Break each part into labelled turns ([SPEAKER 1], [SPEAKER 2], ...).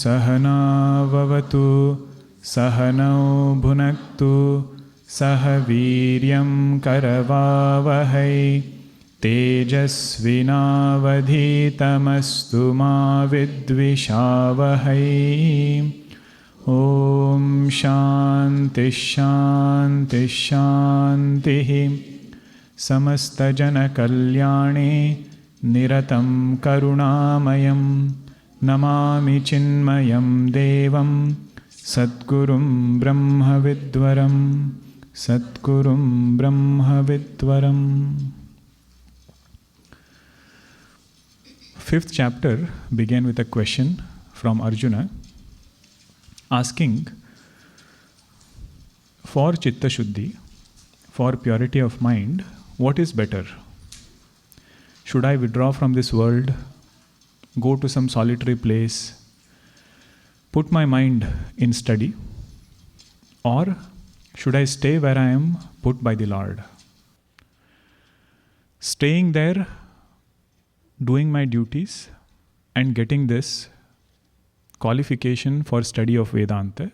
[SPEAKER 1] Sahana vavatu sahanau bhunaktu sahaviryam karavavahai tejasvinavadhitamastu ma vidvishavahai. Om Shanti Shanti Shanti Samasta Jana Kalyane Niratam Karunamayam Namami Chinmayam Devam Sadgurum Brahma Vidwaram Sadgurum Brahma Vidwaram. Fifth chapter began with a question from Arjuna asking for Chitta Shuddhi, for purity of mind, what is better? Should I withdraw from this world, go to some solitary place, put my mind in study, or should I stay where I am put by the Lord? Staying there, doing my duties, and getting this qualification for study of Vedanta,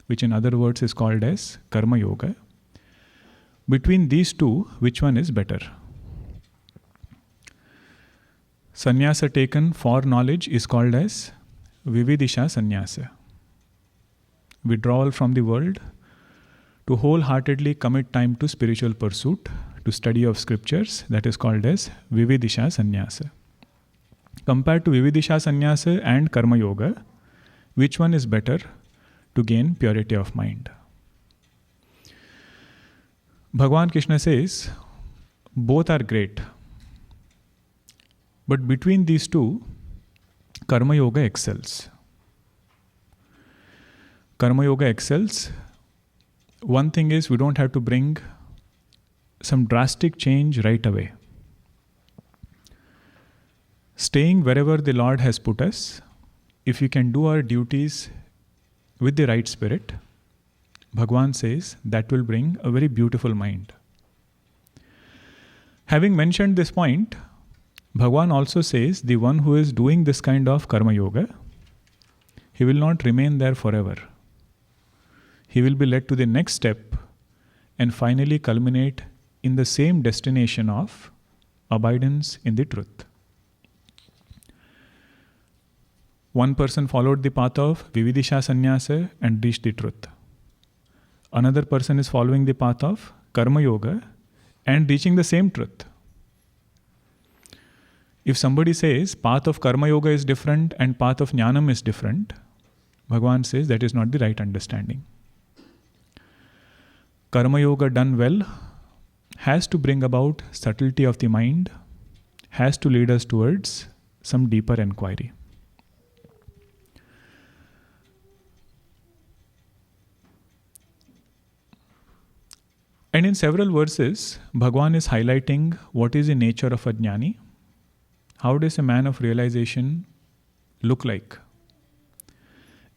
[SPEAKER 1] which in other words is called as Karma Yoga. Between these two, which one is better? Sannyasa taken for knowledge is called as Vividisha Sannyasa. Withdrawal from the world to wholeheartedly commit time to spiritual pursuit, to study of scriptures, that is called as Vividisha Sannyasa. Compared to Vividisha Sannyasa and Karma Yoga, which one is better to gain purity of mind? Bhagwan Krishna says, both are great. But between these two, Karma Yoga excels. Karma Yoga excels. One thing is, we don't have to bring some drastic change right away. Staying wherever the Lord has put us, if we can do our duties with the right spirit, Bhagwan says that will bring a very beautiful mind. Having mentioned this point, Bhagwan also says the one who is doing this kind of Karma Yoga, he will not remain there forever. He will be led to the next step and finally culminate in the same destination of abidance in the truth. One person followed the path of Vividisha Sannyasa and reached the truth. Another person is following the path of Karma Yoga and reaching the same truth. If somebody says path of Karma Yoga is different and path of Jnanam is different, Bhagwan says that is not the right understanding. Karma Yoga done well has to bring about subtlety of the mind, has to lead us towards some deeper inquiry. And in several verses, Bhagwan is highlighting what is the nature of a jnani. How does a man of realization look like?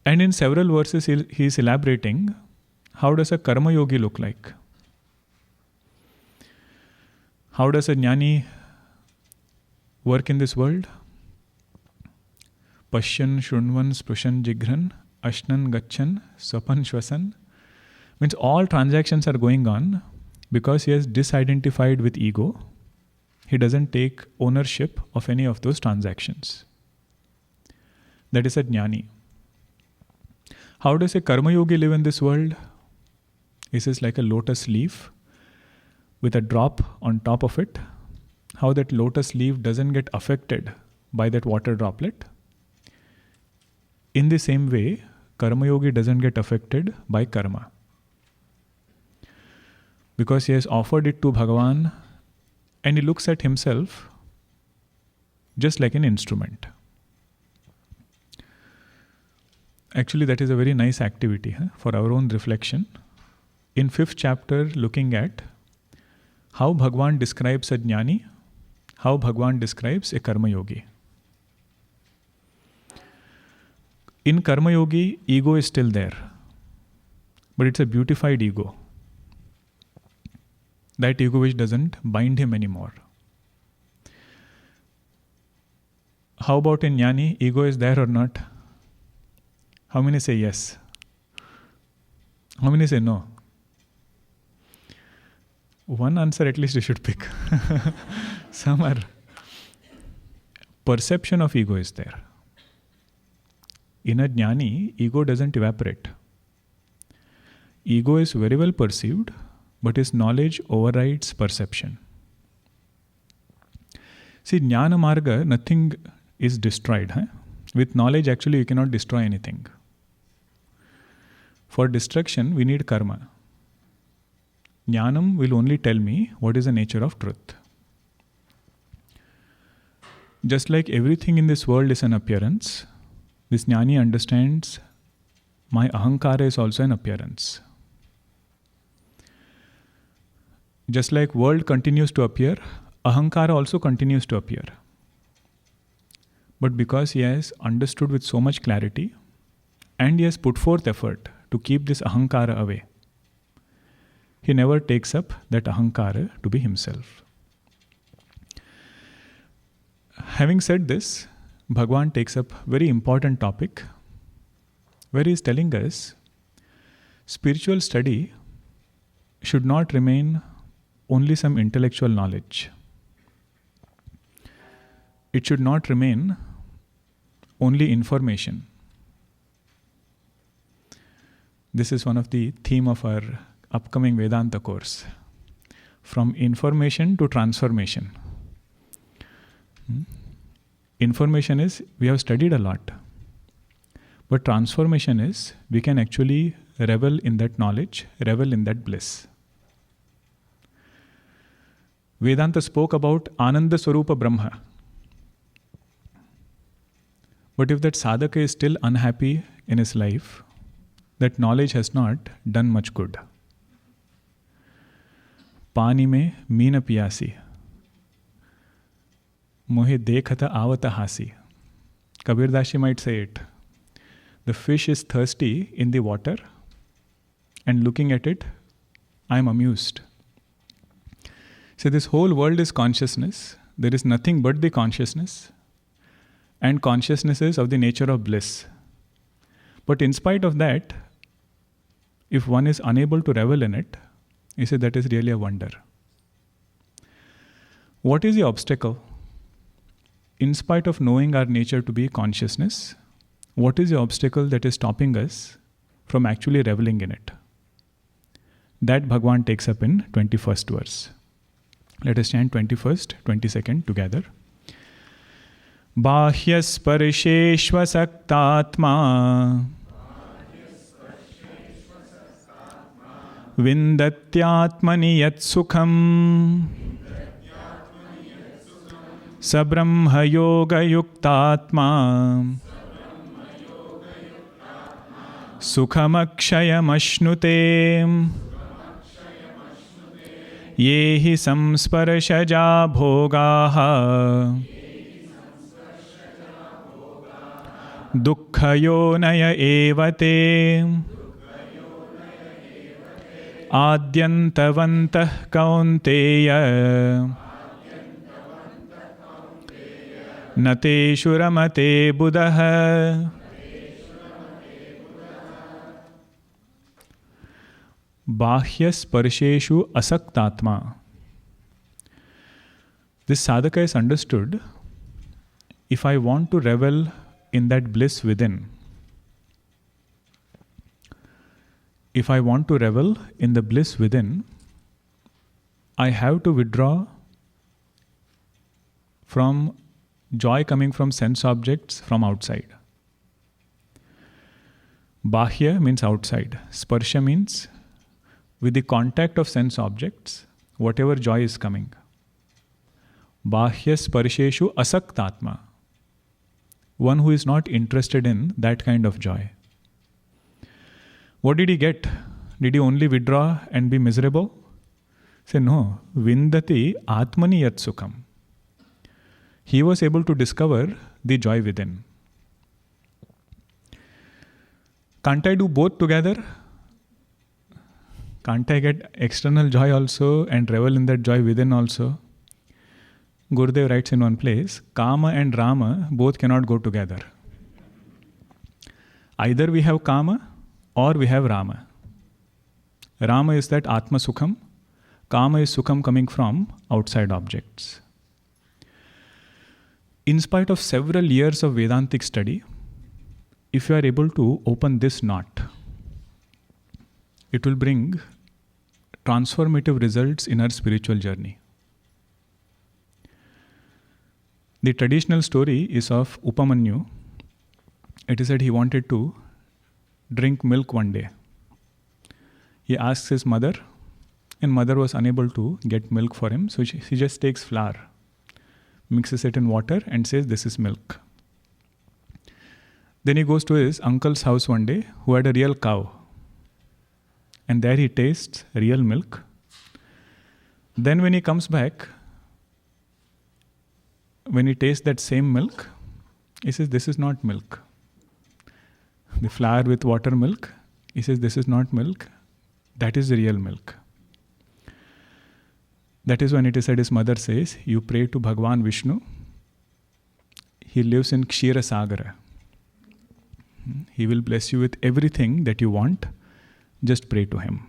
[SPEAKER 1] And in several verses, he is elaborating how does a karma yogi look like? How does a jnani work in this world? Pashyan, Shrunvan, Sprushan, Jigran, Ashnan, Gachan, Swapan, Shwasan. Means all transactions are going on because he has disidentified with ego. He doesn't take ownership of any of those transactions. That is a jnani. How does a karma yogi live in this world? This is like a lotus leaf with a drop on top of it. How that lotus leaf doesn't get affected by that water droplet. In the same way, karma yogi doesn't get affected by karma. Because he has offered it to Bhagavan and he looks at himself just like an instrument. Actually, that is a very nice activity for our own reflection. In 5th chapter, looking at how Bhagwan describes a jnani, how Bhagwan describes a Karma Yogi. In Karma Yogi, ego is still there, but it's a beautified ego. That ego which doesn't bind him anymore. How about in jnani? Ego is there or not? How many say yes? How many say no? One answer at least you should pick. Some are. Perception of ego is there. In a jnani, ego doesn't evaporate. Ego is very well perceived, but his knowledge overrides perception. See, jnana marga, nothing is destroyed. With knowledge, actually, you cannot destroy anything. For destruction, we need karma. Jnanam will only tell me what is the nature of truth. Just like everything in this world is an appearance, this jnani understands my ahankara is also an appearance. Just like world continues to appear, ahankara also continues to appear. But because he has understood with so much clarity, and he has put forth effort to keep this ahankara away, he never takes up that ahankara to be himself. Having said this, Bhagwan takes up a very important topic where he is telling us spiritual study should not remain only some intellectual knowledge. It should not remain only information. This is one of the theme of our upcoming Vedanta course. From information to transformation. Information is, we have studied a lot. But transformation is, we can actually revel in that knowledge, revel in that bliss. Vedanta spoke about Ananda Swarupa Brahma. But if that sadhaka is still unhappy in his life, that knowledge has not done much good. Pani mein meena piyasi, mohe dekhata avata hasi. Kabir Dashi might say it. The fish is thirsty in the water, and looking at it, I am amused. So this whole world is consciousness. There is nothing but the consciousness. And consciousness is of the nature of bliss. But in spite of that, if one is unable to revel in it, he said that is really a wonder. What is the obstacle? In spite of knowing our nature to be consciousness, what is the obstacle that is stopping us from actually reveling in it? That Bhagwan takes up in 21st verse. Let us chant 21st, 22nd together. Bahyasparsheshvasaktatma Vindatyatmani yat sukham Sabrahma yoga yuktatma Sukhamakshayam Yehi samsparshaja bhogaha Dukkhayo-naya evate Adyantavantah kaunteya Nateshu ramate buddha. Bahyasparsheshu asaktatma. This sadhaka is understood. If I want to revel in that bliss within, if I want to revel in the bliss within, I have to withdraw from joy coming from sense objects from outside. Bahya means outside. Sparsha means with the contact of sense objects, whatever joy is coming. Bahyas parisheshu asaktatma. One who is not interested in that kind of joy. What did he get? Did he only withdraw and be miserable? Say no. Vindati atmani yat sukham. He was able to discover the joy within. Can't I do both together? Can't I get external joy also and revel in that joy within also? Gurudev writes in one place, Kama and Rama both cannot go together. Either we have Kama or we have Rama. Rama is that Atma Sukham. Kama is Sukham coming from outside objects. In spite of several years of Vedantic study, if you are able to open this knot, it will bring transformative results in our spiritual journey. The traditional story is of Upamanyu. It is said he wanted to drink milk one day. He asks his mother, and mother was unable to get milk for him, so she just takes flour, mixes it in water and says, this is milk. Then he goes to his uncle's house one day, who had a real cow. And there he tastes real milk. Then when he comes back, when he tastes that same milk, he says, this is not milk. The flour with water milk, he says, this is not milk. That is the real milk. That is when it is said, his mother says, you pray to Bhagwan Vishnu. He lives in Kshira Sagara. He will bless you with everything that you want. Just pray to him.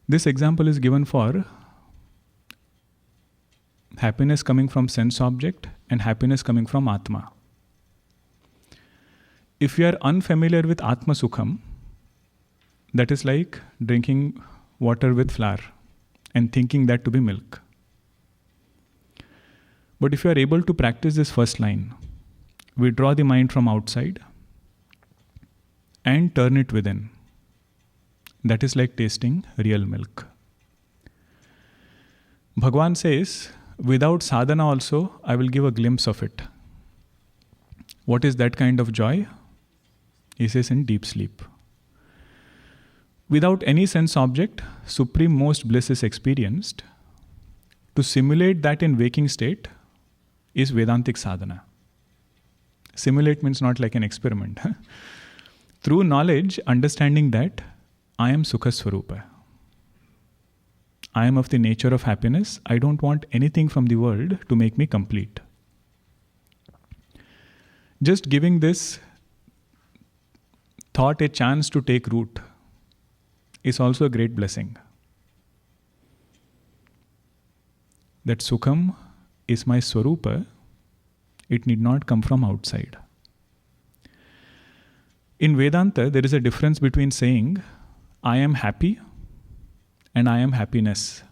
[SPEAKER 1] This example is given for happiness coming from sense object and happiness coming from Atma. If you are unfamiliar with Atma Sukham, that is like drinking water with flour and thinking that to be milk. But if you are able to practice this first line, withdraw the mind from outside and turn it within. That is like tasting real milk. Bhagwan says, without sadhana also, I will give a glimpse of it. What is that kind of joy? He says, in deep sleep. Without any sense object, supreme most bliss is experienced. To simulate that in waking state is Vedantic sadhana. Simulate means not like an experiment. Through knowledge, understanding that I am Sukha Swarupa. I am of the nature of happiness. I don't want anything from the world to make me complete. Just giving this thought a chance to take root is also a great blessing. That Sukham is my Swarupa. It need not come from outside. In Vedanta, there is a difference between saying, I am happy and I am happiness.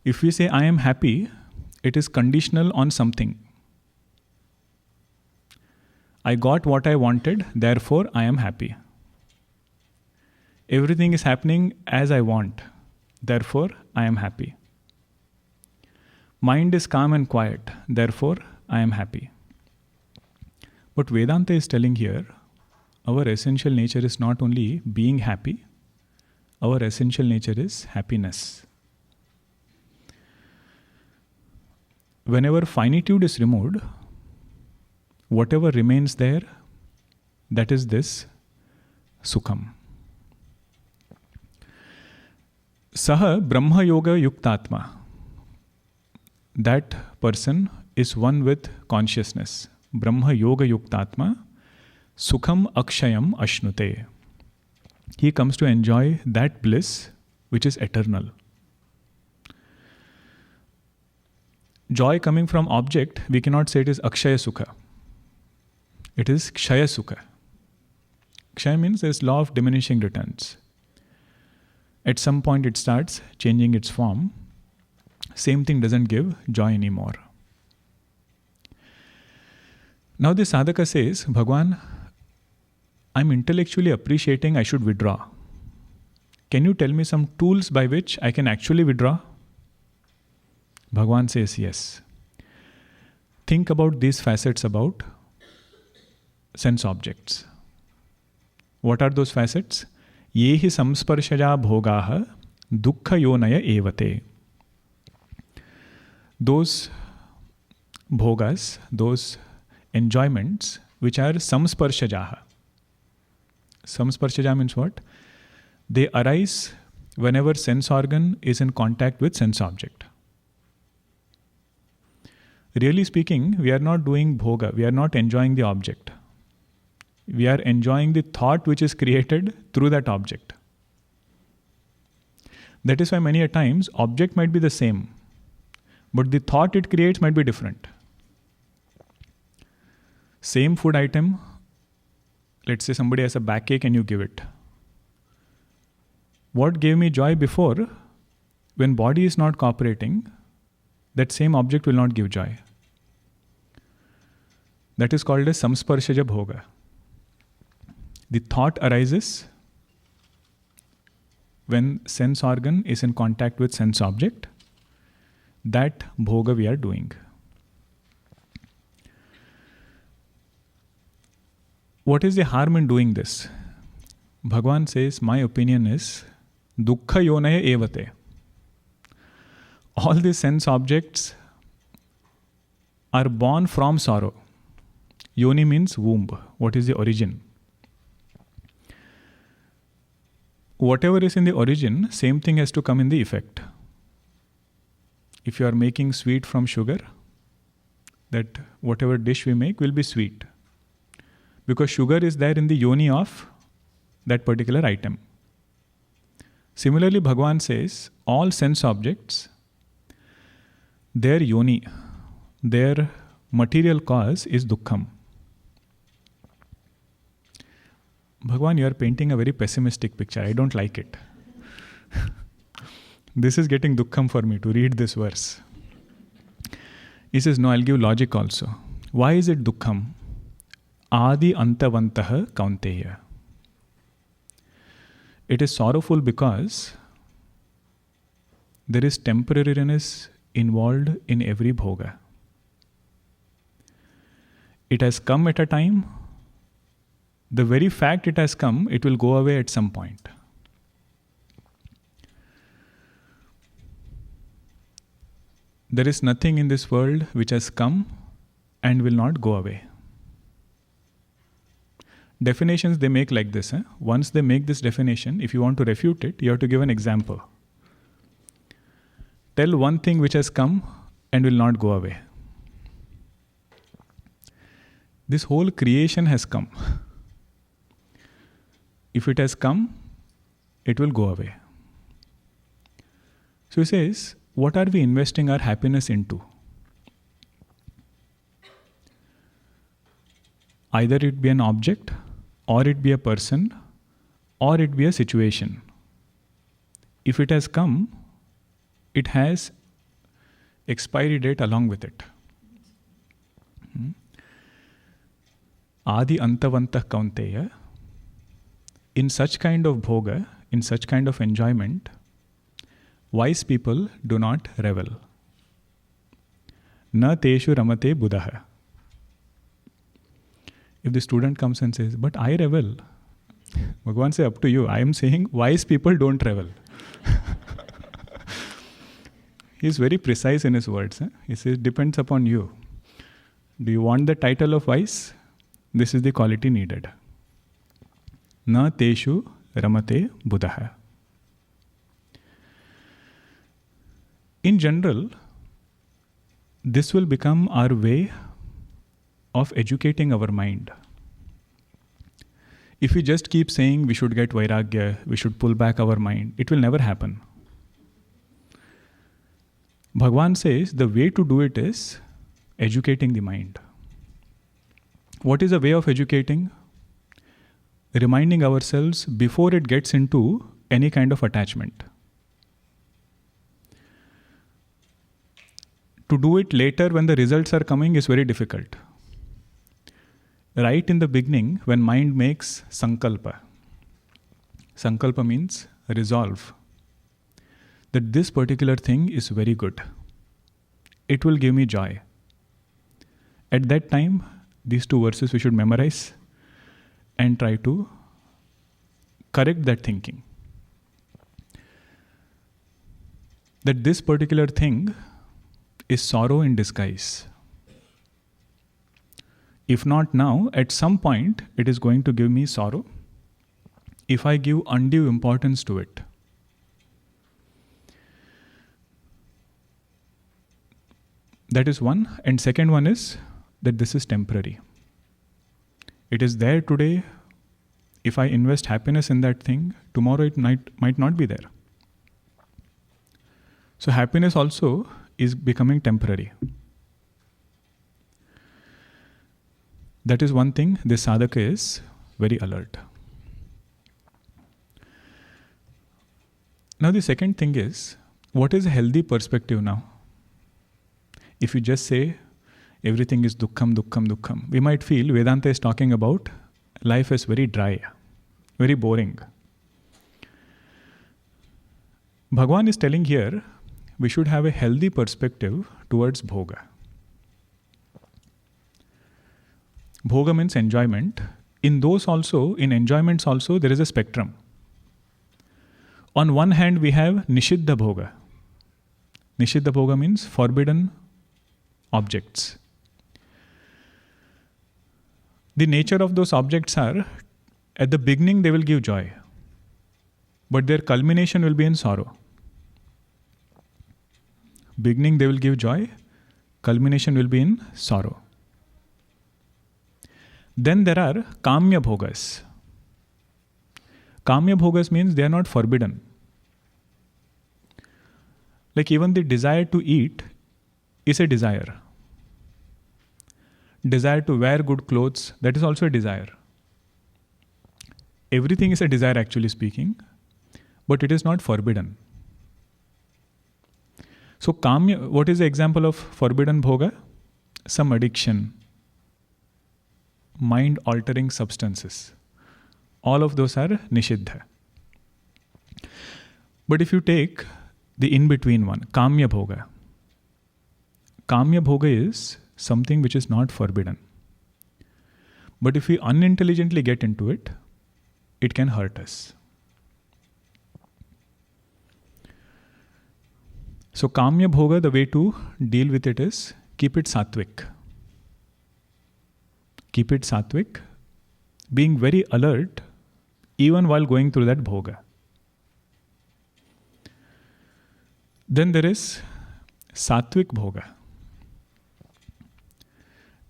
[SPEAKER 1] If we say I am happy, it is conditional on something. I got what I wanted, therefore I am happy. Everything is happening as I want, therefore I am happy. Mind is calm and quiet, therefore I am happy. But Vedanta is telling here, our essential nature is not only being happy, our essential nature is happiness. Whenever finitude is removed, whatever remains there, that is this Sukham. Saha Brahma Yoga Yuktatma. That person is one with consciousness. Brahma Yoga Yuktatma. Sukham Akshayam Ashnute. He comes to enjoy that bliss which is eternal. Joy coming from object, we cannot say it is Akshaya Sukha. It is Kshaya Sukha. Kshaya means there is law of diminishing returns. At some point it starts changing its form. Same thing doesn't give joy anymore. Now the sadhaka says, Bhagwan, I'm intellectually appreciating I should withdraw. Can you tell me some tools by which I can actually withdraw? Bhagwan says yes. Think about these facets about sense objects. What are those facets? Yehi samsparshaja bhogaha dukkha yonaya evate. Those bhogas, those enjoyments which are samsparshajaha. Samsparshaja means what? They arise whenever sense organ is in contact with sense object. Really speaking, we are not doing bhoga, we are not enjoying the object. We are enjoying the thought which is created through that object. That is why many a times object might be the same, but the thought it creates might be different. Same food item, let's say somebody has a backache and you give it. What gave me joy before, when body is not cooperating, that same object will not give joy. That is called as samsparshaja bhoga. The thought arises when sense organ is in contact with sense object. That bhoga we are doing. What is the harm in doing this? Bhagwan says, my opinion is, dukkha yonaya evate. All these sense objects are born from sorrow. Yoni means womb. What is the origin? Whatever is in the origin, same thing has to come in the effect. If you are making sweet from sugar, that whatever dish we make will be sweet. Because sugar is there in the yoni of that particular item. Similarly, Bhagwan says, all sense objects, their yoni, their material cause is dukkham. Bhagwan, you are painting a very pessimistic picture. I don't like it. This is getting dukkham for me to read this verse. He says, no, I'll give logic also. Why is it dukkham? Adi antavantaha kaunteya. It is sorrowful because there is temporariness involved in every bhoga. It has come at a time. The very fact it has come, it will go away at some point. There is nothing in this world which has come and will not go away. Definitions they make like this. Once they make this definition, if you want to refute it, you have to give an example. Tell one thing which has come and will not go away. This whole creation has come. If it has come, it will go away. So he says, what are we investing our happiness into? Either it be an object, or it be a person, or it be a situation. If it has come, it has expiry date along with it. Adi antavantah kaunteya. In such kind of bhoga, in such kind of enjoyment, wise people do not revel. Na teshu ramate buddhaha. If the student comes and says, but I revel, Bhagwan says, up to you. I am saying wise people don't revel. He is very precise in his words. He says, depends upon you. Do you want the title of wise? This is the quality needed. Na teshu ramate buddhaha. In general, this will become our way of educating our mind. If we just keep saying we should get vairagya, we should pull back our mind, it will never happen. Bhagwan says the way to do it is educating the mind. What is a way of educating? Reminding ourselves before it gets into any kind of attachment. To do it later when the results are coming is very difficult. Right in the beginning, when mind makes sankalpa. Sankalpa means resolve that this particular thing is very good, it will give me joy. At that time, these two verses we should memorize and try to correct that thinking. That this particular thing is sorrow in disguise. If not now, at some point it is going to give me sorrow if I give undue importance to it. That is one. And second one is that this is temporary. It is there today. If I invest happiness in that thing, tomorrow it might not be there. So happiness also is becoming temporary. That is one thing this sadhaka is very alert. Now the second thing is, what is a healthy perspective now? If you just say everything is dukkham, dukkham, dukkham, we might feel Vedanta is talking about life is very dry, very boring. Bhagwan is telling here, we should have a healthy perspective towards bhoga. Bhoga means enjoyment. In enjoyments also, there is a spectrum. On one hand, we have nishiddha bhoga. Nishiddha bhoga means forbidden objects. The nature of those objects are, at the beginning they will give joy, but their culmination will be in sorrow. Beginning they will give joy, culmination will be in sorrow. Then there are kamya bhogas. Kamya bhogas means they are not forbidden. Like even the desire to eat is a desire. Desire to wear good clothes, that is also a desire. Everything is a desire, actually speaking, but it is not forbidden. So kamya, what is the example of forbidden bhoga? Some addiction, mind-altering substances. All of those are nishiddha. But if you take the in-between one, kamya bhoga. Kamya bhoga is something which is not forbidden. But if we unintelligently get into it, it can hurt us. So kamya bhoga, the way to deal with it is keep it sattvic. Keep it sattvic, being very alert even while going through that bhoga. Then there is sattvic bhoga.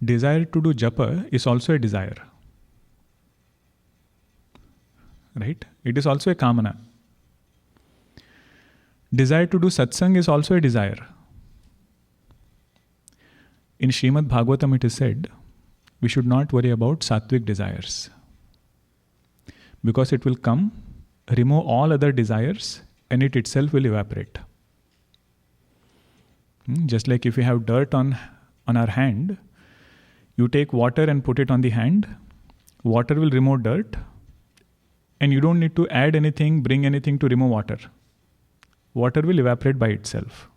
[SPEAKER 1] Desire to do japa is also a desire. Right? It is also a kamana. Desire to do satsang is also a desire. In Srimad Bhagavatam it is said, we should not worry about sattvic desires. Because it will come, remove all other desires, and it itself will evaporate. Just like if you have dirt on our hand, you take water and put it on the hand, water will remove dirt, and you don't need to add anything, bring anything to remove water. Water will evaporate by itself.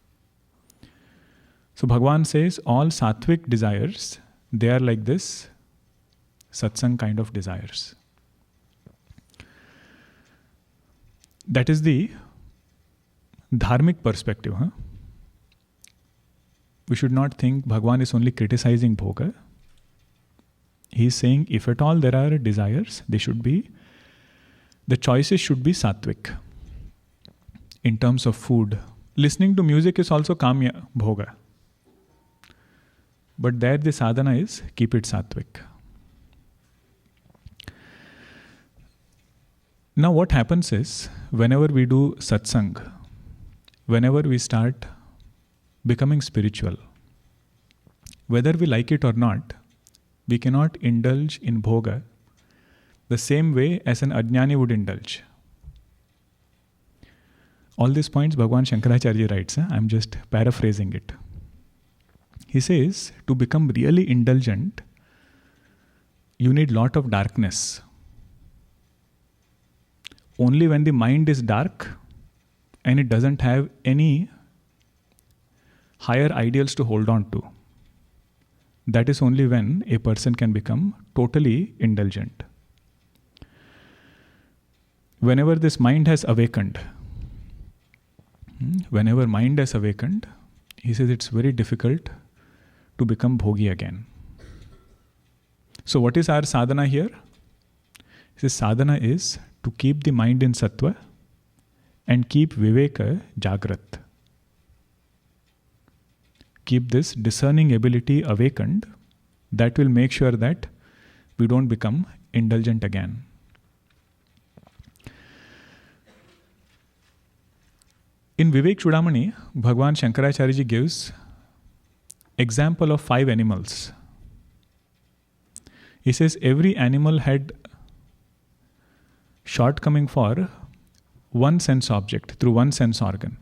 [SPEAKER 1] So Bhagwan says all sattvic desires, they are like this satsang kind of desires. That is the dharmic perspective. We should not think Bhagwan is only criticizing bhoga. He is saying if at all there are desires, the choices should be sattvic. In terms of food, listening to music is also kamya bhoga. But there the sadhana is keep it sattvic. Now what happens is, whenever we do satsang, whenever we start becoming spiritual, whether we like it or not, we cannot indulge in bhoga the same way as an ajnani would indulge. All these points Bhagwan Shankaracharya writes, I'm just paraphrasing it. He says, to become really indulgent, you need lot of darkness. only when the mind is dark and it doesn't have any higher ideals to hold on to. That is only when a person can become totally indulgent. Whenever this mind has awakened, he says it's very difficult to become bhogi again. So what is our sadhana here? He says sadhana is to keep the mind in sattva and keep viveka jagrat. Keep this discerning ability awakened. That will make sure that we don't become indulgent again. In Vivek Chudamani, Bhagwan Shankaracharya ji gives example of 5 animals. He says every animal had shortcoming for one sense object, through one sense organ.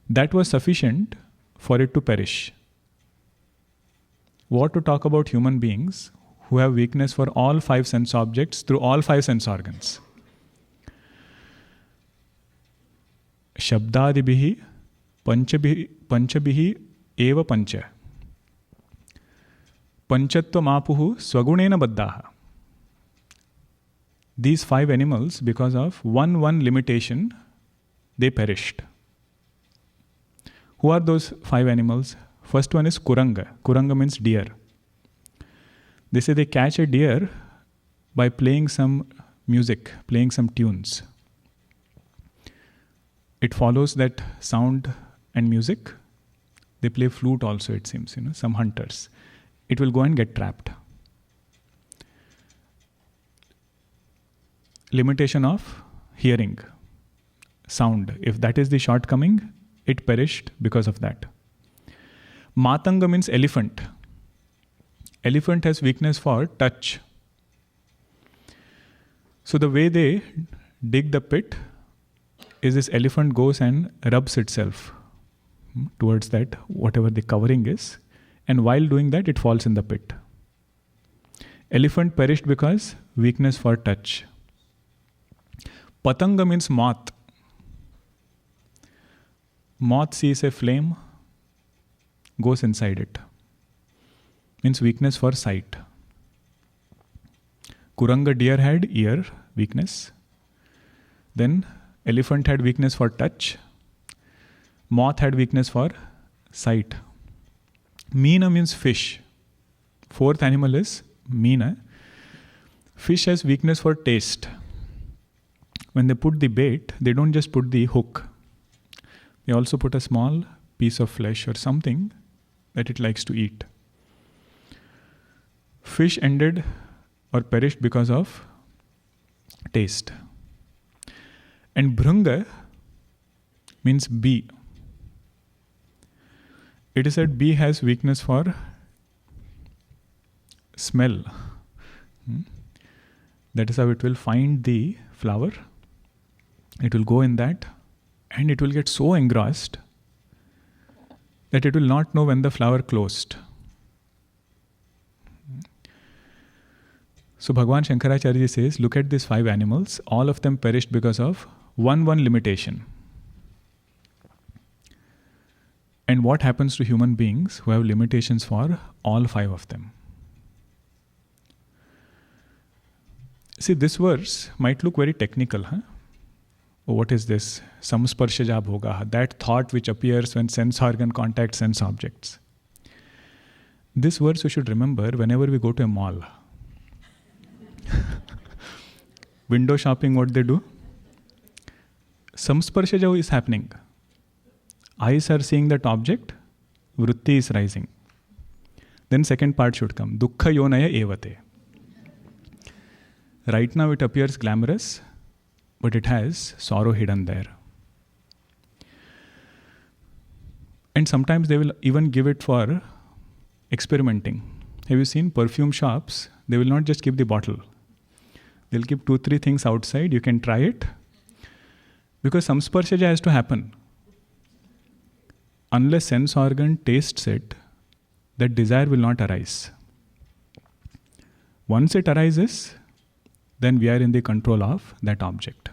[SPEAKER 1] That was sufficient for it to perish. What to talk about human beings who have weakness for all 5 sense objects through all 5 sense organs? Shabdadibihi panchabihi eva pancha. Panchatva mapuhu swagunena baddhaha. These 5 animals, because of one limitation, they perished. Who are those 5 animals? First one is Kuranga. Kuranga means deer. They say they catch a deer by playing some music, playing some tunes. It follows that sound and music. They play flute also, it seems, some hunters. It will go and get trapped. Limitation of hearing, sound. If that is the shortcoming, it perished because of that. Matanga means elephant. Elephant has weakness for touch. So the way they dig the pit is this elephant goes and rubs itself towards that, whatever the covering is, and while doing that, it falls in the pit. Elephant perished because weakness for touch. Patanga means moth. Moth sees a flame, goes inside it. Means weakness for sight. Kuranga deer had ear weakness. Then elephant had weakness for touch. Moth had weakness for sight. Meena means fish. 4th animal is Meena. Fish has weakness for taste. When they put the bait, they don't just put the hook. They also put a small piece of flesh or something that it likes to eat. Fish ended or perished because of taste. And Bhrunga means bee. It is said bee has weakness for smell. That is how it will find the flower. It will go in that and it will get so engrossed that it will not know when the flower closed. So Bhagwan Shankaracharya says, look at these 5 animals. All of them perished because of one limitation. And what happens to human beings who have limitations for all 5 of them? See, this verse might look very technical. Oh, what is this? Samsparshaja bhoga. That thought which appears when sense organ contacts sense objects. This verse we should remember whenever we go to a mall. Window shopping, what they do? Samsparshaja is happening. Eyes are seeing that object, vritti is rising. Then second part should come. Dukkha yonaya evate. Right now it appears glamorous, but it has sorrow hidden there. And sometimes they will even give it for experimenting. Have you seen perfume shops? They will not just keep the bottle. They'll keep 2-3 things outside. You can try it. Because samsparshaja has to happen. Unless sense organ tastes it, that desire will not arise. Once it arises, then we are in the control of that object.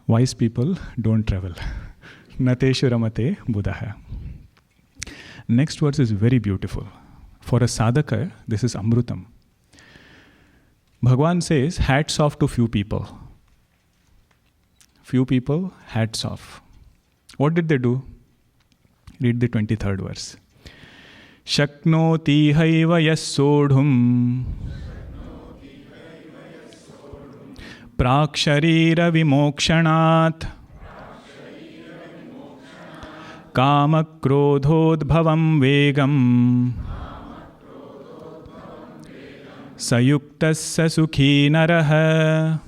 [SPEAKER 1] Wise people don't travel. Nateshu ramate buddha. Next verse is very beautiful. For a sadhaka, this is amrutam. Bhagwan says, hats off to few people. Few people, hats off. What did they do? Read the 23rd verse. Shaknoti haiva yas sodhum praksharira vimokshanat kama krodhodbhavam vegam sayuktasya sukhi naraha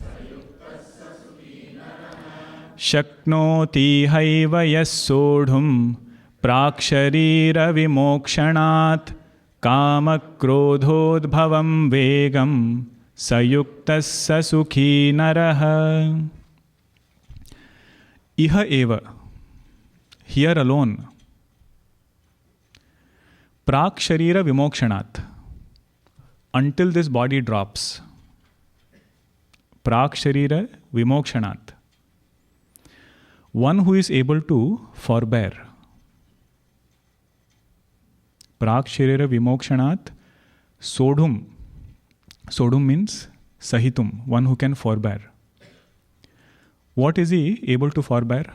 [SPEAKER 1] shaknoti haiva yas sodhum praksharira vimokshanat kama krodhodbhavam vegam sayuktasya sukhi naraha. Iha eva, here alone, praksharira vimokshanat, until this body drops. Praksharira vimokshanat, one who is able to forbear. Praksharira vimokshanat sodhum. Sodhum means sahitum, one who can forbear. What is he able to forbear?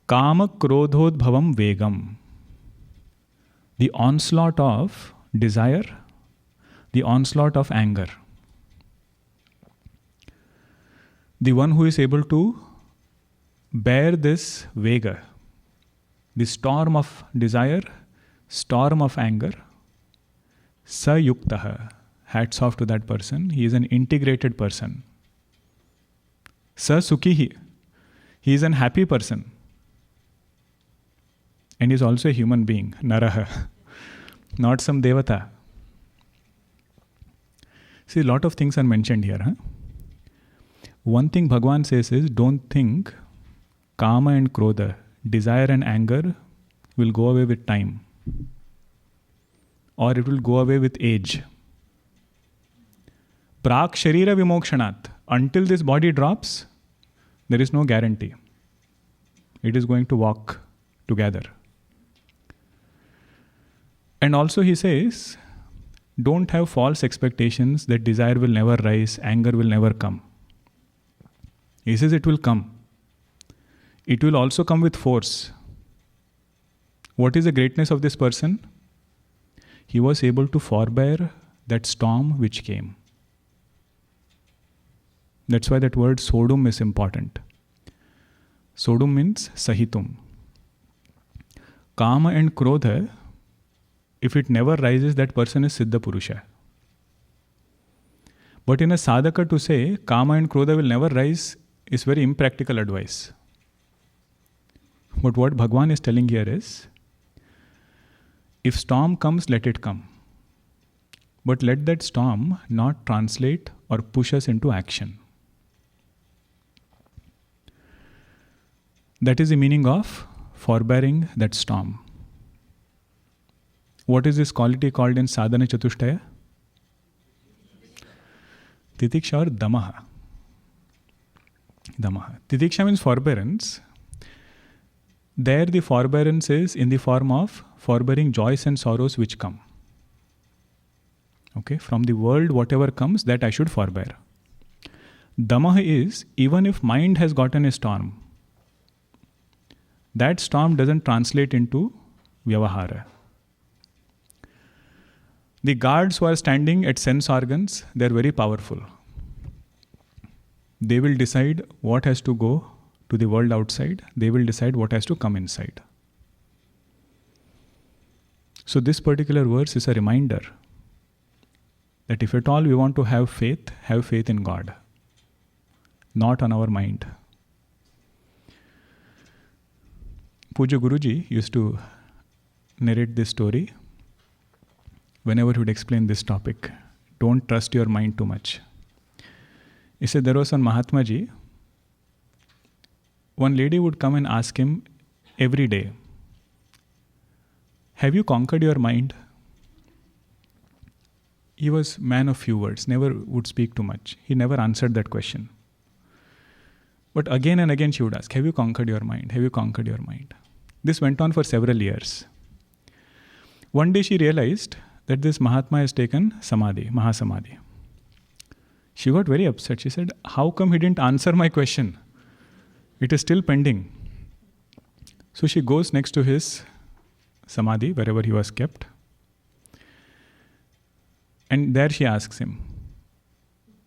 [SPEAKER 1] Kama krodhodbhavam vegam. The onslaught of desire, the onslaught of anger. The one who is able to bear this vega, the storm of desire, storm of anger, sayuktaha. Hats off to that person. He is an integrated person. Sa sukhihi. He is an happy person. And he is also a human being. Naraha. Not some devata. See, a lot of things are mentioned here. Huh? One thing Bhagwan says is, don't think kama and krodha, desire and anger, will go away with time. Or it will go away with age. Prak sharira vimokshanat. Until this body drops, there is no guarantee. It is going to walk together. And also he says, don't have false expectations that desire will never rise, anger will never come. He says it will come. It will also come with force. What is the greatness of this person? He was able to forbear that storm which came. That's why that word Sodom is important. Sodom means sahitum. Kama and krodha, if it never rises, that person is Siddha Purusha. But in a sadhaka to say Kama and krodha will never rise is very impractical advice. But what Bhagwan is telling here is, if storm comes, let it come. But let that storm not translate or push us into action. That is the meaning of forbearing that storm. What is this quality called in Sadhana Chatushtaya? Titiksha or Damaha. Damaha. Titiksha means forbearance. There the forbearance is in the form of forbearing joys and sorrows which come. Okay, from the world whatever comes, that I should forbear. Damaha is, even if mind has gotten a storm, that storm doesn't translate into vyavahara. The guards who are standing at sense organs, they are very powerful. They will decide what has to go to the world outside. They will decide what has to come inside. So this particular verse is a reminder that if at all we want to have faith in God, not on our mind. Puja Guruji used to narrate this story whenever he would explain this topic. Don't trust your mind too much. He said there was one Mahatma Ji. One lady would come and ask him every day, have you conquered your mind? He was man of few words, never would speak too much. He never answered that question. But again and again she would ask, have you conquered your mind? Have you conquered your mind? This went on for several years. One day she realized that this Mahatma has taken Samadhi, Mahasamadhi. She got very upset. She said, how come he didn't answer my question? It is still pending. So she goes next to his Samadhi, wherever he was kept. And there she asks him,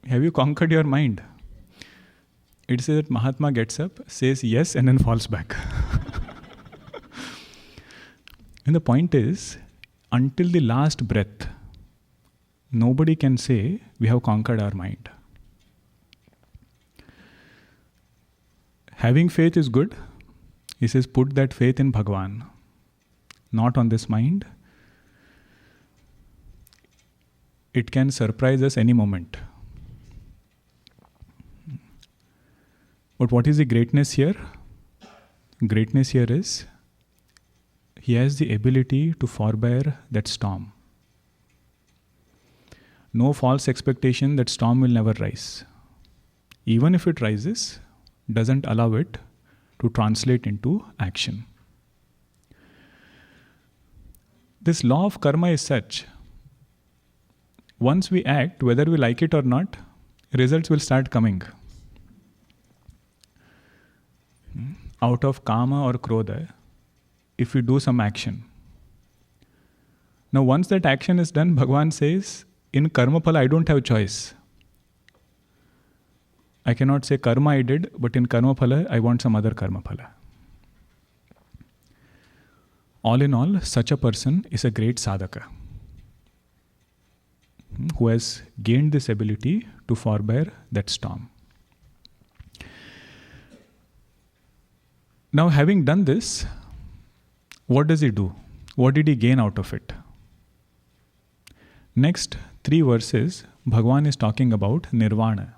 [SPEAKER 1] have you conquered your mind? It says that Mahatma gets up, says yes, and then falls back. And the point is, until the last breath, nobody can say we have conquered our mind. Having faith is good. He says, put that faith in Bhagwan, not on this mind. It can surprise us any moment. But what is the greatness here? Greatness here is, he has the ability to forbear that storm. No false expectation that storm will never rise. Even if it rises, doesn't allow it to translate into action. This law of karma is such, once we act, whether we like it or not, results will start coming. Out of kama or krodha, if we do some action. Now once that action is done, Bhagwan says, in karma phala I don't have choice. I cannot say karma I did, but in karma phala I want some other karma phala. All in all, such a person is a great sadhaka who has gained this ability to forbear that storm. Now, having done this, what does he do? What did he gain out of it? Next 3 verses, Bhagwan is talking about Nirvana.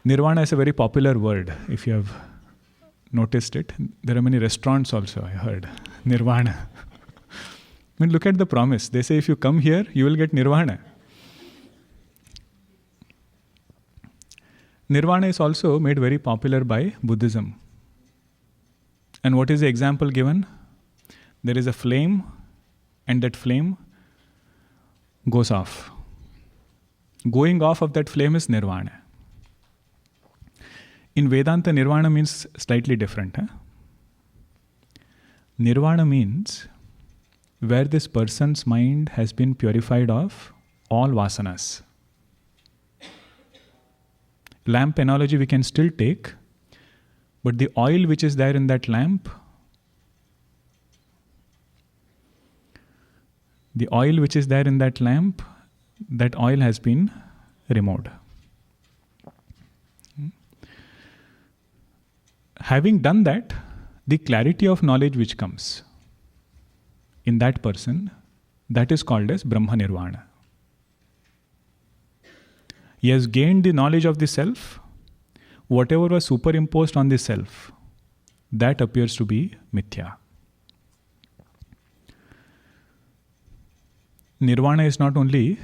[SPEAKER 1] Nirvana is a very popular word, if you have noticed it. There are many restaurants also, I heard. Nirvana. I mean, look at the promise. They say if you come here, you will get Nirvana. Nirvana is also made very popular by Buddhism. And what is the example given? There is a flame, and that flame goes off. Going off of that flame is Nirvana. In Vedanta, Nirvana means slightly different. Nirvana means where this person's mind has been purified of all vasanas. Lamp analogy we can still take, but the oil which is there in that lamp, that oil has been removed. Having done that, the clarity of knowledge which comes in that person, that is called as Brahma Nirvana. He has gained the knowledge of the self. Whatever was superimposed on the self, that appears to be mithya. Nirvana is not only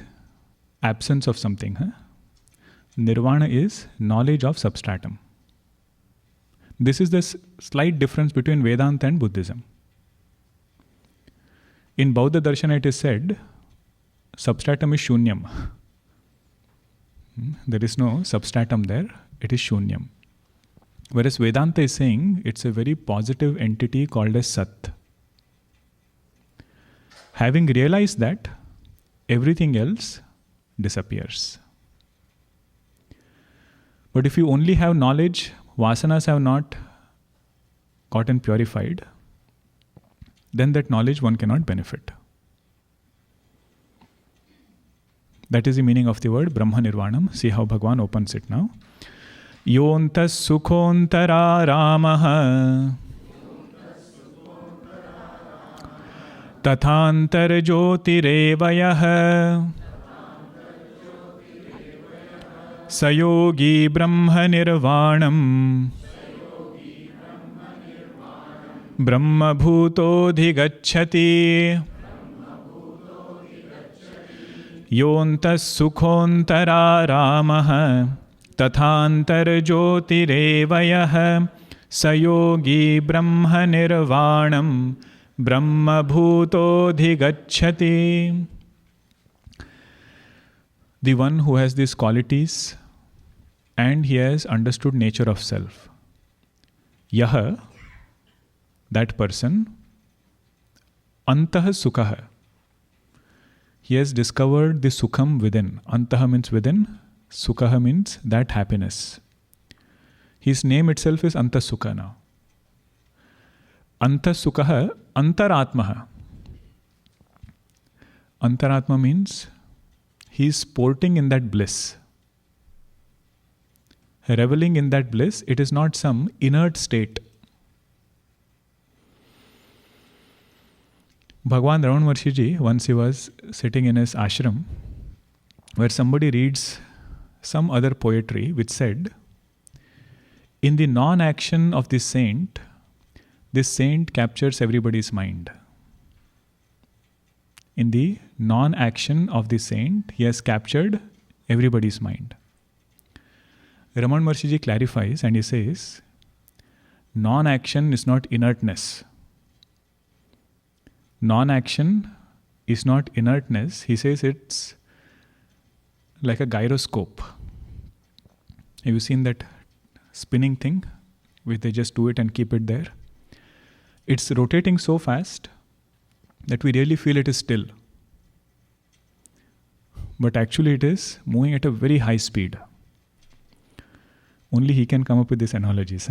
[SPEAKER 1] absence of something. Nirvana is knowledge of substratum. This is the slight difference between Vedanta and Buddhism. In Bauddha Darshana it is said, substratum is shunyam. There is no substratum there, it is shunyam. Whereas Vedanta is saying it's a very positive entity called as Sat. Having realized that, everything else disappears. But if you only have knowledge, vasanas have not gotten purified, then that knowledge one cannot benefit. That is the meaning of the word Brahma Nirvanam. See how Bhagwan opens it now. Yontas sukhontara ramaha tathantar jyotirevayah sayogi Brahma Nirvanam Brahma bhuto dhigacchati Yontas sukhontara ramah tathantar jyotirevayah sayogi brahma nirvanam brahma bhutodhigacchati. The one who has these qualities and he has understood nature of self. Yaha, that person, antah sukha. He has discovered the sukham within. Antah means within, sukha means that happiness. His name itself is Antah Sukha now. Antah Sukha, Antaratmaha. Antaratma means he is sporting in that bliss. Reveling in that bliss, it is not some inert state. Bhagwan Raman Maharshi, once he was sitting in his ashram, where somebody reads some other poetry which said, in the non-action of this saint captures everybody's mind. In the non-action of the saint, he has captured everybody's mind. Raman Maharshi clarifies and he says, non-action is not inertness. Non-action is not inertness. He says it's like a gyroscope. Have you seen that spinning thing where they just do it and keep it there? It's rotating so fast that we really feel it is still. But actually it is moving at a very high speed. Only he can come up with these analogies.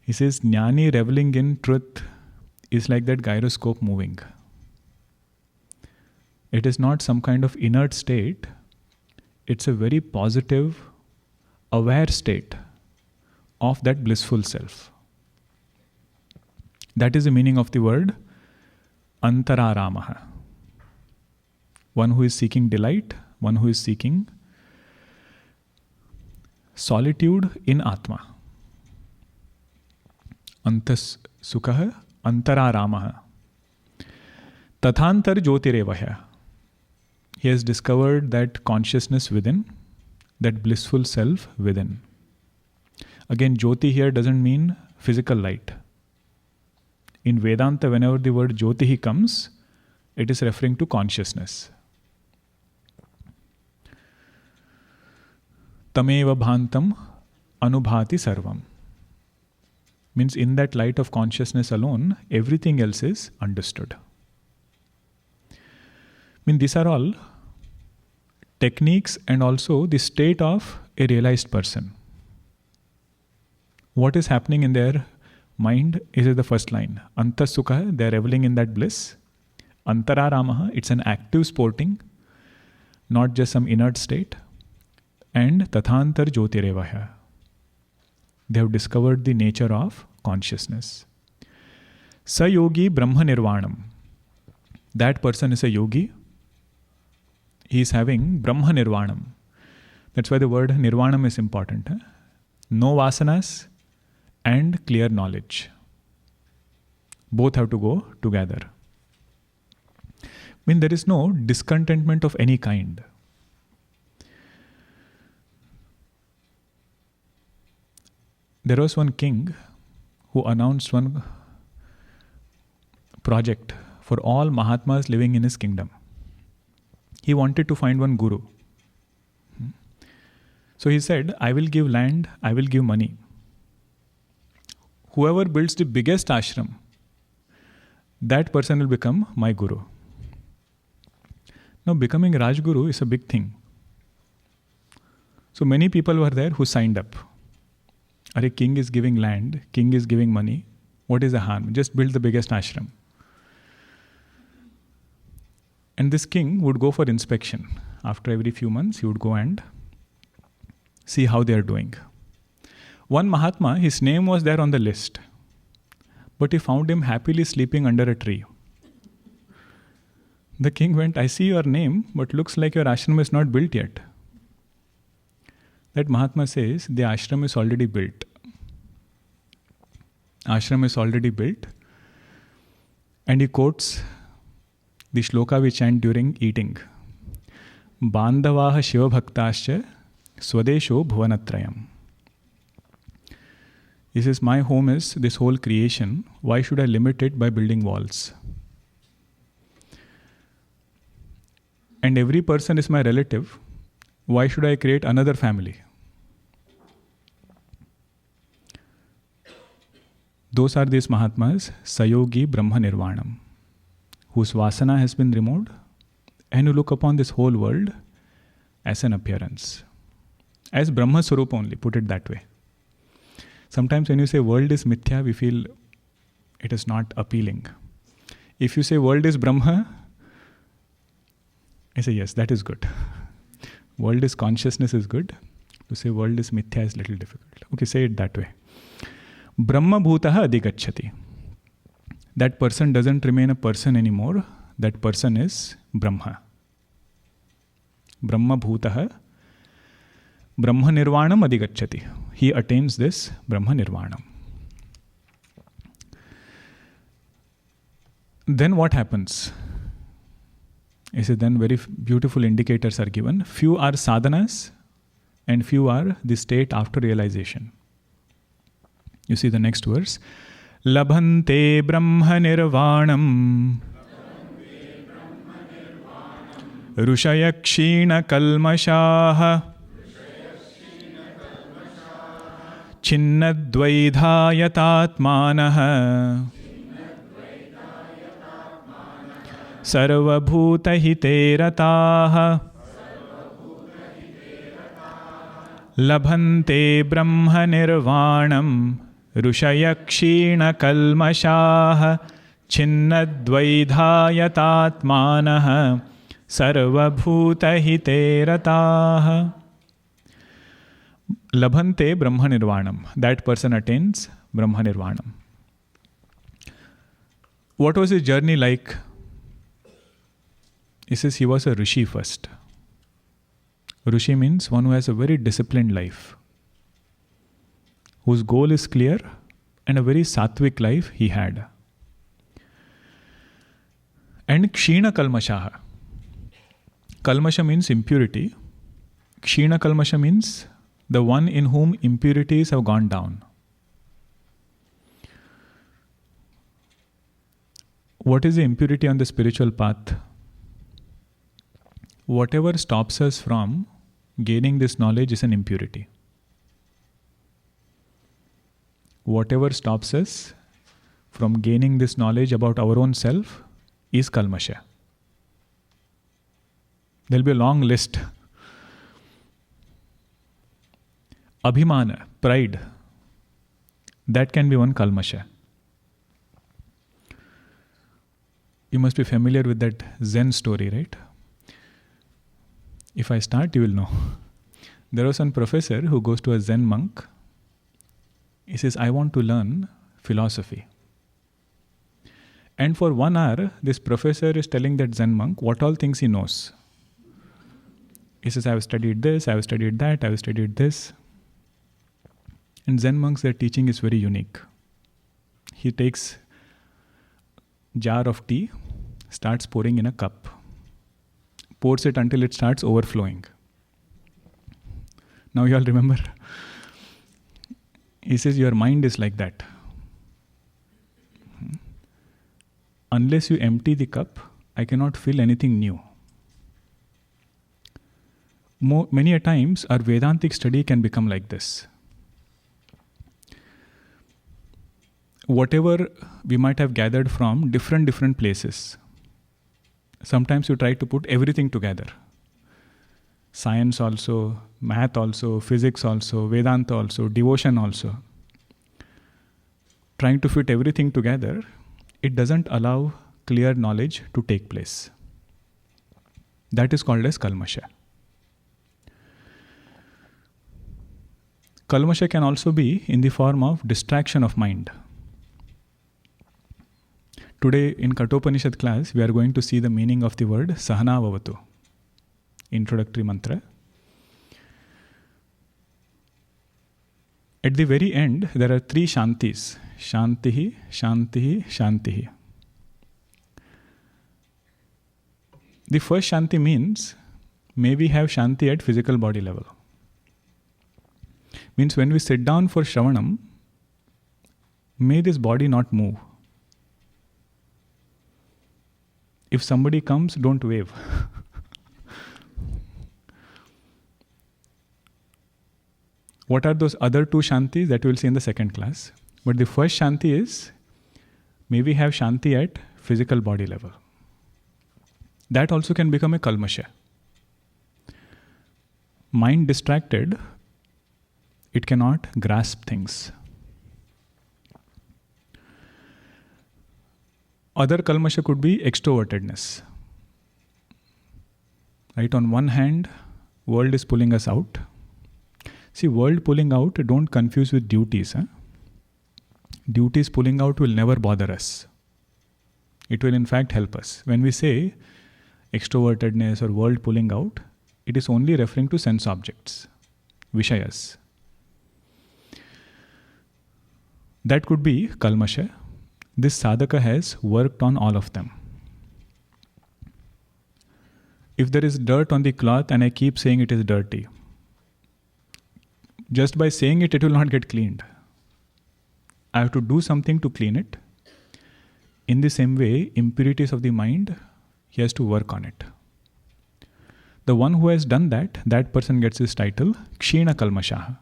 [SPEAKER 1] He says, Jnani reveling in truth is like that gyroscope moving. It is not some kind of inert state. It's a very positive, aware state of that blissful self. That is the meaning of the word Antararamaha. One who is seeking delight, one who is seeking solitude in Atma. Antas Sukha Antararamaha. Tathantar Jyotirevaya. He has discovered that consciousness within, that blissful self within. Again, Jyoti here doesn't mean physical light. In Vedanta, whenever the word Jyoti comes, it is referring to consciousness. Tameva bhantam anubhati sarvam. Means in that light of consciousness alone, everything else is understood. These are all techniques and also the state of a realized person. What is happening in their mind is the first line. Antah Sukha, they are reveling in that bliss. Antararamaha, it's an active sporting, not just some inert state. And Tathantar Jyotirevaya. They have discovered the nature of consciousness. Sa yogi Brahma Nirvanam. That person is a yogi. He is having Brahma Nirvanam. That's why the word Nirvanam is important. No vasanas and clear knowledge. Both have to go together. There is no discontentment of any kind. There was one king who announced one project for all Mahatmas living in his kingdom. He wanted to find one guru. So he said, I will give land, I will give money. Whoever builds the biggest ashram, that person will become my guru. Now, becoming Raj Guru is a big thing. So many people were there who signed up. A king is giving land, king is giving money. What is the harm? Just build the biggest ashram. And this king would go for inspection. After every few months, he would go and see how they are doing. One Mahatma, his name was there on the list. But he found him happily sleeping under a tree. The king went, I see your name, but looks like your ashram is not built yet. That Mahatma says, the ashram is already built. Ashram is already built. And he quotes the shloka we chant during eating. Bandhavaha Shiva Bhaktascha Swadesho Bhuvanatrayam. He says, my home is this whole creation. Why should I limit it by building walls? And every person is my relative. Why should I create another family? Those are these Mahatmas, Sayogi Brahma Nirvanam, whose Vasana has been removed and who look upon this whole world as an appearance. As Brahma Swarup only, put it that way. Sometimes when you say world is mithya, we feel it is not appealing. If you say world is Brahma, I say yes, that is good. World is consciousness is good. To say world is mithya is little difficult. Okay, say it that way. Brahma bhutaha adhigacchati. That person doesn't remain a person anymore. That person is Brahma. Brahma bhutaha Brahma Nirvanam adhigacchati. He attains this Brahma Nirvanam. Then what happens? He said, then very beautiful indicators are given. Few are sadhanas and few are the state after realization. You see the next verse. Labhante Brahma Nirvanam Rushaya Kshina Kalmashaha Chinna Dwida yatatmanaha Sarva bhuta hite rataha Labhante Brahma Nirvanam Rushaya Kshina Kalmashaha Chinna Dwida yatatmanaha Sarva bhuta hite rataha. Labhante Brahma Nirvanam. That person attains Brahma Nirvanam. What was his journey like? He says he was a Rishi first. Rishi means one who has a very disciplined life, whose goal is clear, and a very sattvic life he had. And Kshina Kalmashaha. Kalmasha means impurity. Kshina Kalmasha means the one in whom impurities have gone down. What is the impurity on the spiritual path? Whatever stops us from gaining this knowledge is an impurity. Whatever stops us from gaining this knowledge about our own self is Kalmasha. There will be a long list. Abhimana, pride, that can be one Kalmasha. You must be familiar with that Zen story, right? If I start, you will know. There was one professor who goes to a Zen monk. He says, I want to learn philosophy. And for 1 hour, this professor is telling that Zen monk what all things he knows. He says, I have studied this, I have studied that, I have studied this. And Zen monks, their teaching is very unique. He takes jar of tea, starts pouring in a cup, pours it until it starts overflowing. Now you all remember? He says, your mind is like that. Unless you empty the cup, I cannot feel anything new. Many a times, our Vedantic study can become like this. Whatever we might have gathered from different places, sometimes you try to put everything together. Science also, math also, physics also, Vedanta also, devotion also. Trying to fit everything together, it doesn't allow clear knowledge to take place. That is called as Kalmasha. Kalmasha can also be in the form of distraction of mind. Today in Kathopanishad class, we are going to see the meaning of the word Sahana Vavatu. Introductory mantra. At the very end, there are 3 Shantis. Shantihi, Shantihi, Shantihi. The first Shanti means may we have Shanti at physical body level. Means when we sit down for Shravanam, may this body not move. If somebody comes, don't wave. What are those other two Shantis that we will see in the second class? But the first Shanti is, may we have Shanti at physical body level. That also can become a Kalmasha. Mind distracted, it cannot grasp things. Other Kalmasha could be extrovertedness. Right? On one hand, world is pulling us out. See, world pulling out, don't confuse with duties. Duties pulling out will never bother us. It will in fact help us. When we say extrovertedness or world pulling out, it is only referring to sense objects, Vishayas. That could be Kalmasha. This sadhaka has worked on all of them. If there is dirt on the cloth and I keep saying it is dirty, just by saying it, it will not get cleaned. I have to do something to clean it. In the same way, impurities of the mind, he has to work on it. The one who has done that, that person gets his title, Kshina Kalmashaha.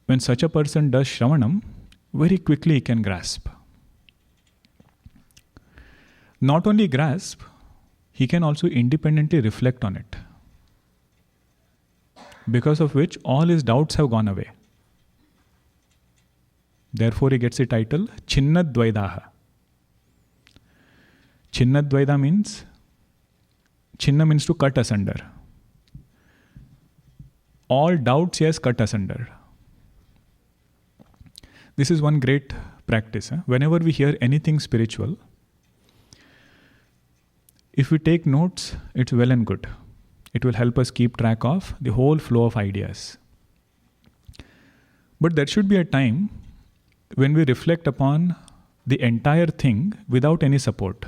[SPEAKER 1] When such a person does Shravanam, very quickly he can grasp. Not only grasp, he can also independently reflect on it. Because of which all his doubts have gone away. Therefore he gets the title Chinna Dwida. Chinna Dwida means, Chinna means to cut asunder. All doubts he has cut asunder. This is one great practice. Whenever we hear anything spiritual, if we take notes, it's well and good. It will help us keep track of the whole flow of ideas. But there should be a time when we reflect upon the entire thing without any support.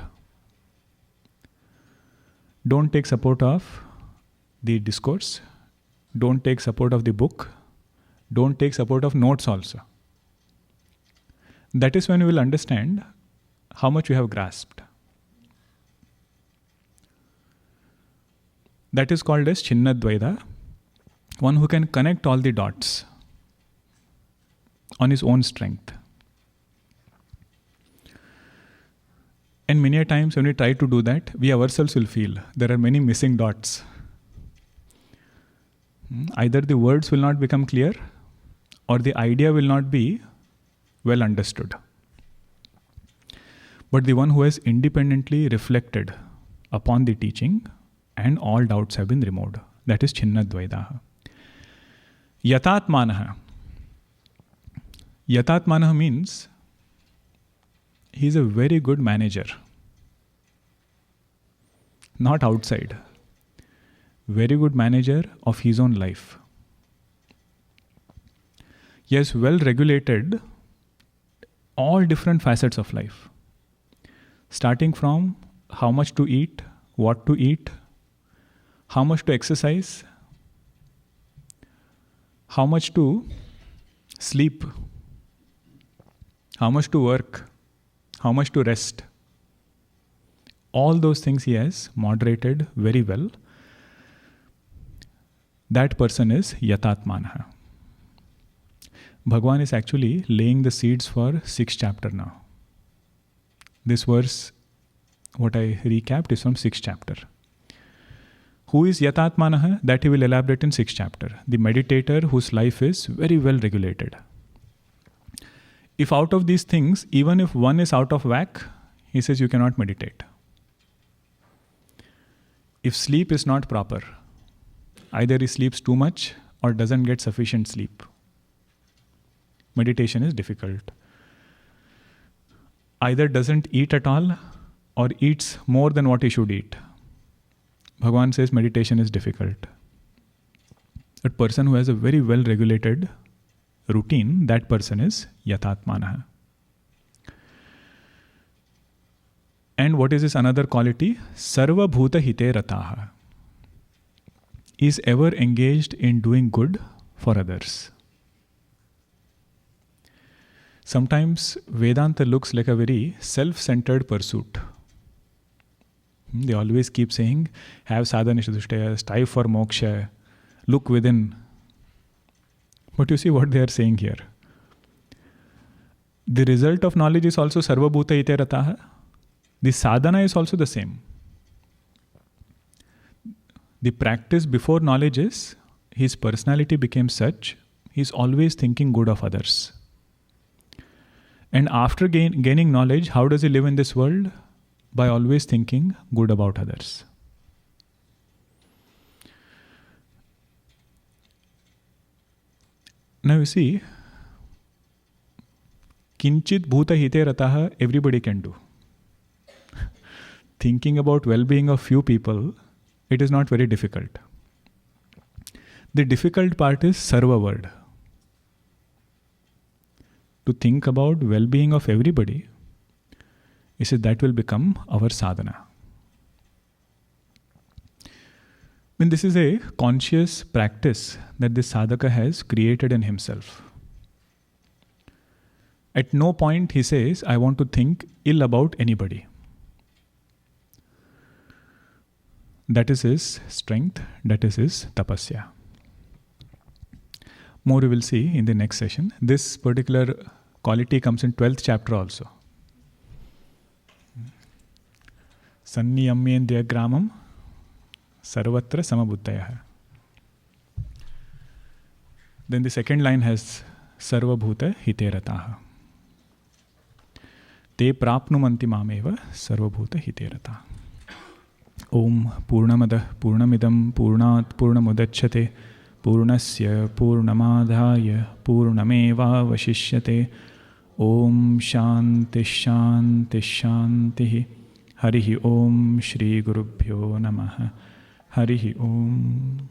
[SPEAKER 1] Don't take support of the discourse. Don't take support of the book. Don't take support of notes also. That is when you will understand how much you have grasped. That is called as Chinna Dwida, one who can connect all the dots on his own strength. And many a times when we try to do that, we ourselves will feel there are many missing dots. Either the words will not become clear or the idea will not be well understood. But the one who has independently reflected upon the teaching and all doubts have been removed. That is Chinna Dwida. Yatatmanaha. Yatatmanaha means he is a very good manager. Not outside. Very good manager of his own life. He has well regulated all different facets of life. Starting from how much to eat, what to eat, how much to exercise, how much to sleep, how much to work, how much to rest. All those things he has moderated very well. That person is Yatatmanaha. Bhagwan is actually laying the seeds for 6th chapter now. This verse, what I recapped, is from 6th chapter. Who is Yatatmanaha? That he will elaborate in 6th chapter. The meditator whose life is very well regulated. If out of these things, even if one is out of whack, he says you cannot meditate. If sleep is not proper, either he sleeps too much or doesn't get sufficient sleep, meditation is difficult. Either doesn't eat at all or eats more than what he should eat. Bhagwan says meditation is difficult. A person who has a very well regulated routine, that person is Yatatmanaha. And what is this another quality? Sarva bhuta hite rataha. Is ever engaged in doing good for others. Sometimes Vedanta looks like a very self-centered pursuit. They always keep saying, have sadhana nishtaya, strive for moksha, look within. But you see what they are saying here. The result of knowledge is also sarva bhuta ite rataha. The sadhana is also the same. The practice before knowledge is, his personality became such, he is always thinking good of others. And after gaining knowledge, how does he live in this world? By always thinking good about others. Now you see, kinchit bhuta hite rataha, everybody can do. Thinking about well-being of few people, it is not very difficult. The difficult part is sarva word. To think about well-being of everybody, he says that will become our sadhana. When this is a conscious practice that this sadhaka has created in himself. At no point he says, I want to think ill about anybody. That is his strength, that is his tapasya. More we will see in the next session. This particular quality comes in 12th chapter also. Sanniyamyendriya gramam sarvatra samabuddhayah. Then the second line has sarva bhuta hite rataha. Te prapnumanti mameva sarva bhuta hite rataha. Om Purnamada Purnamidam Purnat Purnamudachyate Purnasya Purnamadhaya Purnameva Vashishyate. Om Shanti Shanti Shanti. Harihi Om Shri Gurubhyo Namaha. Harihi Om.